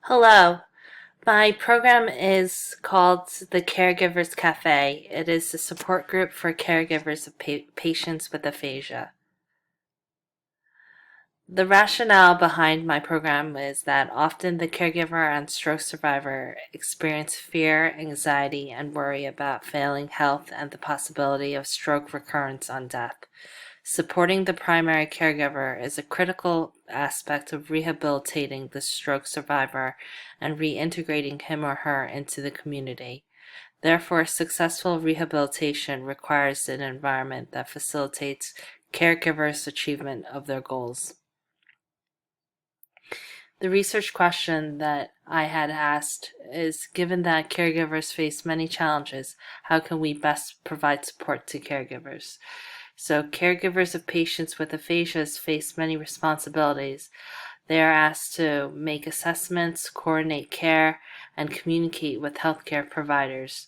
Hello, my program is called the Caregivers Cafe. It is a support group for caregivers of patients with aphasia. The rationale behind my program is that often the caregiver and stroke survivor experience fear, anxiety, and worry about failing health and the possibility of stroke recurrence on death. Supporting the primary caregiver is a critical aspect of rehabilitating the stroke survivor and reintegrating him or her into the community. Therefore, successful rehabilitation requires an environment that facilitates caregivers' achievement of their goals. The research question that I had asked is, given that caregivers face many challenges, how can we best provide support to caregivers? So caregivers of patients with aphasias face many responsibilities. They are asked to make assessments, coordinate care, and communicate with healthcare providers.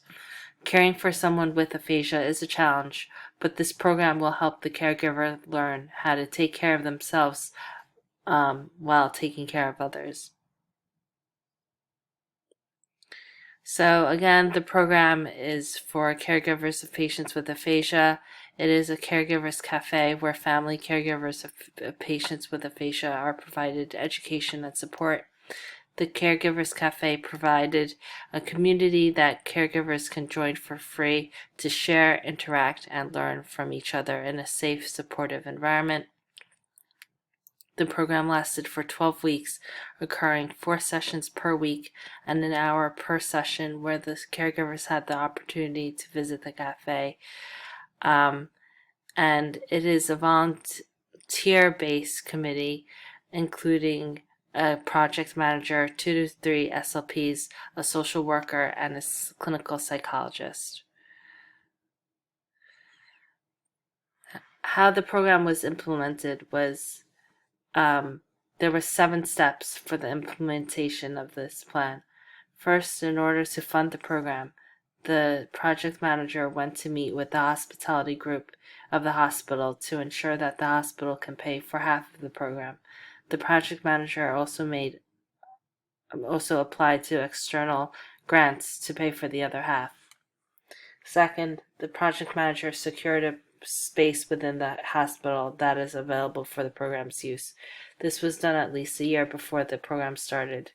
Caring for someone with aphasia is a challenge, but this program will help the caregiver learn how to take care of themselves while taking care of others. So again, the program is for caregivers of patients with aphasia. It is a caregivers cafe where family caregivers of patients with aphasia are provided education and support. The Caregivers Cafe provided a community that caregivers can join for free to share, interact, and learn from each other in a safe, supportive environment. The program lasted for 12 weeks, occurring 4 sessions per week and an hour per session, where the caregivers had the opportunity to visit the cafe. And it is a volunteer-based committee, including a project manager, 2 to 3 SLPs, a social worker, and a clinical psychologist. How the program was implemented was there were 7 steps for the implementation of this plan. First, in order to fund the program, the project manager went to meet with the hospitality group of the hospital to ensure that the hospital can pay for half of the program. The project manager also applied to external grants to pay for the other half. Second, the project manager secured a space within the hospital that is available for the program's use. This was done at least a year before the program started.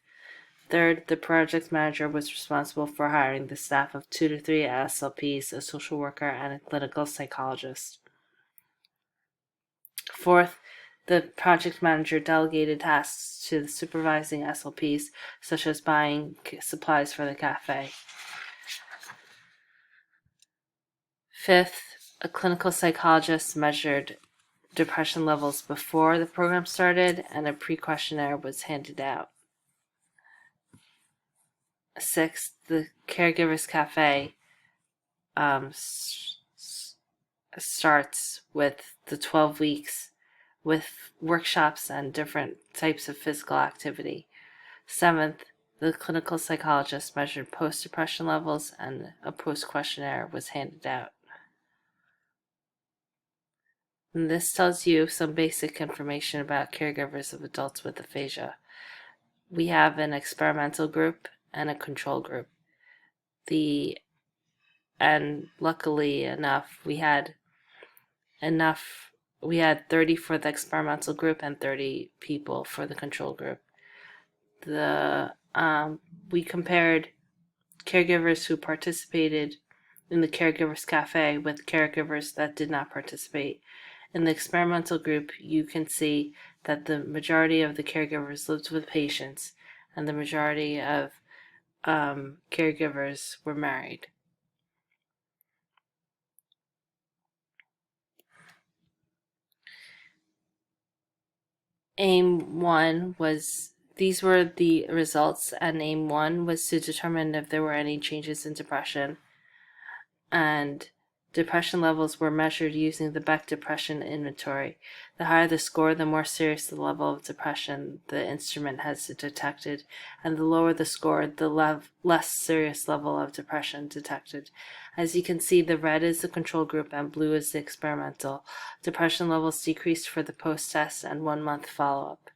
Third, the project manager was responsible for hiring the staff of 2 to 3 SLPs, a social worker, and a clinical psychologist. Fourth, the project manager delegated tasks to the supervising SLPs, such as buying supplies for the cafe. Fifth, a clinical psychologist measured depression levels before the program started, and a pre-questionnaire was handed out. Sixth, the Caregivers Cafe starts with the 12 weeks with workshops and different types of physical activity. Seventh, the clinical psychologist measured post-depression levels, and a post-questionnaire was handed out. And this tells you some basic information about caregivers of adults with aphasia. We have an experimental group and a control group. And luckily enough, we had 30 for the experimental group and 30 people for the control group. We compared caregivers who participated in the Caregivers Cafe with caregivers that did not participate. In the experimental group, you can see that the majority of the caregivers lived with patients, and the majority of caregivers were married. Aim 1 was, these were the results, and aim 1 was to determine if there were any changes in depression. And depression levels were measured using the Beck Depression Inventory. The higher the score, the more serious the level of depression the instrument has detected, and the lower the score, the less serious level of depression detected. As you can see, the red is the control group and blue is the experimental. Depression levels decreased for the post-test and 1-month follow-up.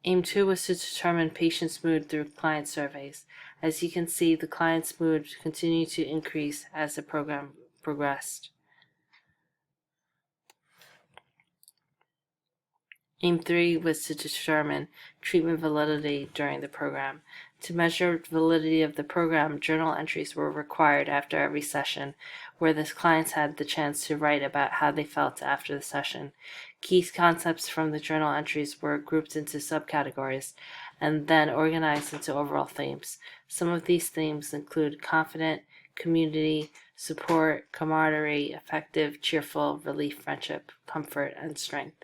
Aim 2 was to determine patients' mood through client surveys. As you can see, the client's mood continued to increase as the program progressed. Aim 3 was to determine treatment validity during the program. To measure validity of the program, journal entries were required after every session, where the clients had the chance to write about how they felt after the session. Key concepts from the journal entries were grouped into subcategories and then organized into overall themes. Some of these themes include confident, community, support, camaraderie, effective, cheerful, relief, friendship, comfort, and strength.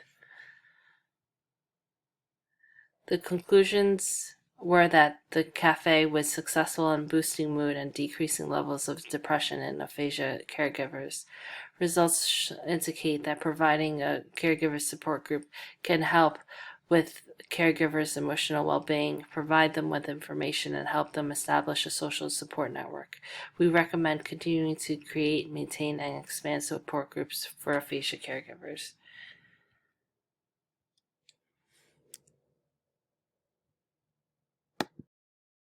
The conclusions were that the cafe was successful in boosting mood and decreasing levels of depression in aphasia caregivers. Results indicate that providing a caregiver support group can help with caregivers' emotional well-being, provide them with information, and help them establish a social support network. We recommend continuing to create, maintain, and expand support groups for aphasia caregivers.